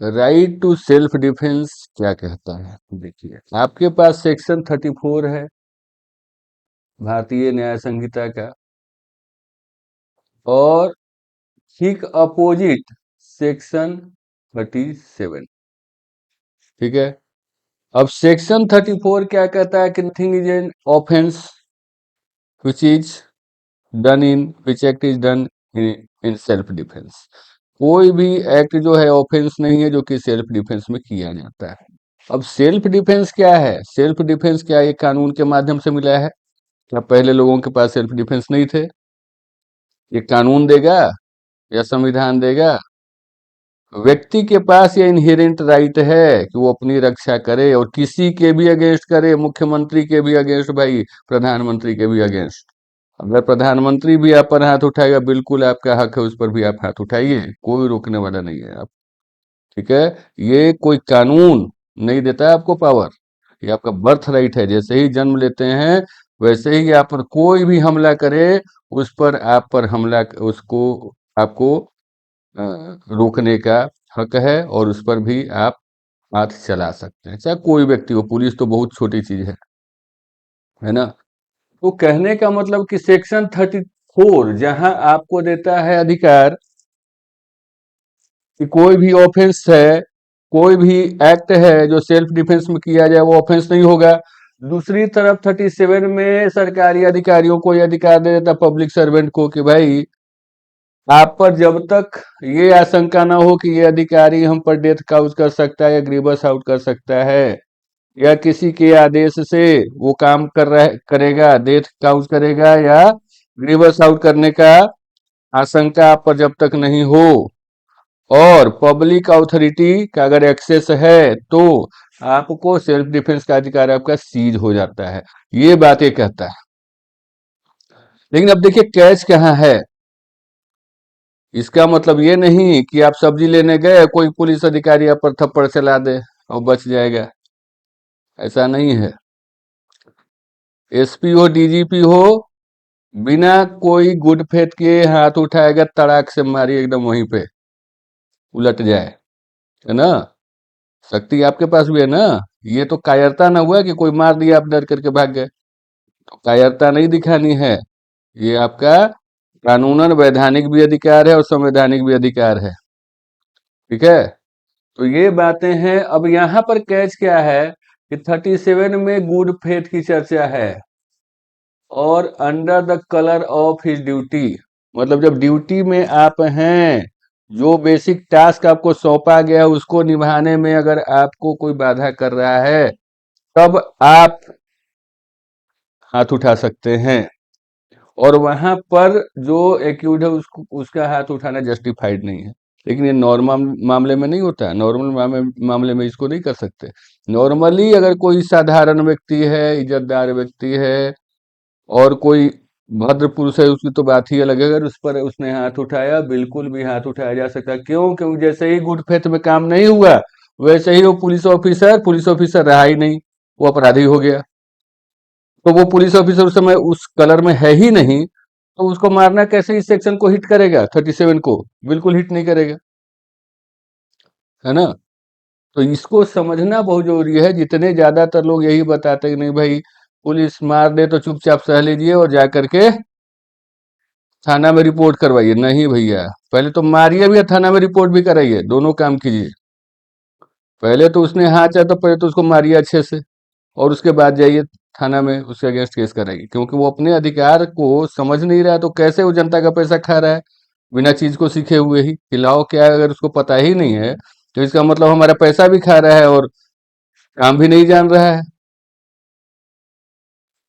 Right to self defence क्या कहता है? देखिए, आपके पास सेक्शन 34 है भारतीय न्याय संहिता का, और ठीक अपोजिट सेक्शन 37। ठीक है। अब सेक्शन 34 क्या कहता है कि nothing is an offence which is done in which act is done in self defence. कोई भी एक्ट जो है ऑफेंस नहीं है जो कि सेल्फ डिफेंस में किया जाता है। अब सेल्फ डिफेंस क्या है? सेल्फ डिफेंस क्या ये कानून के माध्यम से मिला है? क्या पहले लोगों के पास सेल्फ डिफेंस नहीं थे? ये कानून देगा या संविधान देगा? व्यक्ति के पास ये इनहेरेंट राइट है कि वो अपनी रक्षा करे, और किसी के भी अगेंस्ट करे, मुख्यमंत्री के भी अगेंस्ट भाई, प्रधानमंत्री के भी अगेंस्ट। अगर प्रधानमंत्री भी आप पर हाथ उठाएगा, बिल्कुल आपका हक है, उस पर भी आप हाथ उठाइए, कोई रोकने वाला नहीं है आप। ठीक है। ये कोई कानून नहीं देता है आपको पावर, ये आपका बर्थ राइट है। जैसे ही जन्म लेते हैं वैसे ही आप पर कोई भी हमला करे, उस पर आप पर हमला उसको आपको रोकने का हक है, और उस पर भी आप हाथ चला सकते हैं, चाहे कोई व्यक्ति हो। पुलिस तो बहुत छोटी चीज है ना। तो कहने का मतलब कि सेक्शन 34 जहां आपको देता है अधिकार कि कोई भी ऑफेंस है, कोई भी एक्ट है जो सेल्फ डिफेंस में किया जाए वो ऑफेंस नहीं होगा। दूसरी तरफ 37 में सरकारी अधिकारियों को यह अधिकार दे देता, पब्लिक सर्वेंट को, कि भाई आप पर जब तक ये आशंका ना हो कि ये अधिकारी हम पर डेथ काउज कर सकता है या ग्रीवस आउट कर सकता है, या किसी के आदेश से वो काम करेगा, डेथ काउज करेगा या ग्रीवस आउट करने का आशंका आप पर जब तक नहीं हो, और पब्लिक अथॉरिटी का अगर एक्सेस है, तो आपको सेल्फ डिफेंस का अधिकार आपका सीज हो जाता है। ये बात ये कहता है। लेकिन अब देखिए कैच कहाँ है। इसका मतलब ये नहीं कि आप सब्जी लेने गए, कोई पुलिस अधिकारी आप पर थप्पड़ चला दे और बच जाएगा, ऐसा नहीं है। एसपी हो, डीजीपी हो, बिना कोई गुड फेथ के हाथ उठाएगा, तड़ाक से मारी एकदम वहीं पे उलट जाए, है ना। शक्ति आपके पास भी है ना। ये तो कायरता ना हुआ कि कोई मार दिया आप डर करके भाग गए, तो कायरता नहीं दिखानी है। ये आपका कानूनन वैधानिक भी अधिकार है और संवैधानिक भी अधिकार है। ठीक है। तो ये बातें हैं। अब यहाँ पर कैच क्या है कि 37 में गुड फेथ की चर्चा है, और under the colour of his duty, मतलब जब ड्यूटी में आप हैं, जो बेसिक टास्क आपको सौंपा गया उसको निभाने में अगर आपको कोई बाधा कर रहा है, तब आप हाथ उठा सकते हैं। और वहां पर जो एक्यूज है उसको, उसका हाथ उठाना जस्टिफाइड नहीं है। लेकिन ये नॉर्मल मामले में नहीं होता है। नॉर्मल मामले में इसको नहीं कर सकते। नॉर्मली अगर कोई साधारण व्यक्ति है, इज्जतदार व्यक्ति है, और कोई भद्र पुरुष है, उसकी तो बात ही अलग है। अगर उस पर उसने हाथ उठाया, बिल्कुल भी हाथ उठाया जा सकता है। क्यों? क्योंकि जैसे ही गुड फेथ में काम नहीं हुआ, वैसे ही वो पुलिस ऑफिसर रहा ही नहीं, वो अपराधी हो गया। तो वो पुलिस ऑफिसर उस समय उस कलर में है ही नहीं, तो उसको मारना कैसे इस सेक्शन को हिट करेगा? 37 को बिल्कुल हिट नहीं करेगा, है ना। तो इसको समझना बहुत जरूरी है। जितने ज्यादातर लोग यही बताते हैं कि नहीं भाई, पुलिस मार दे तो चुपचाप सह लीजिए और जा करके थाना में रिपोर्ट करवाइए। नहीं भैया, पहले तो मारिए भी और थाना में रिपोर्ट भी कराइए, दोनों काम कीजिए। पहले तो उसने हाथ चाहा तो पहले तो उसको मारिए अच्छे से, और उसके बाद जाइए थाना में उसके अगेंस्ट केस कराइए। क्योंकि वो अपने अधिकार को समझ नहीं रहा है, तो कैसे वो जनता का पैसा खा रहा है बिना चीज को सीखे हुए ही। खिलाओ क्या है, अगर उसको पता ही नहीं है, तो इसका मतलब हमारा पैसा भी खा रहा है और काम भी नहीं जान रहा है।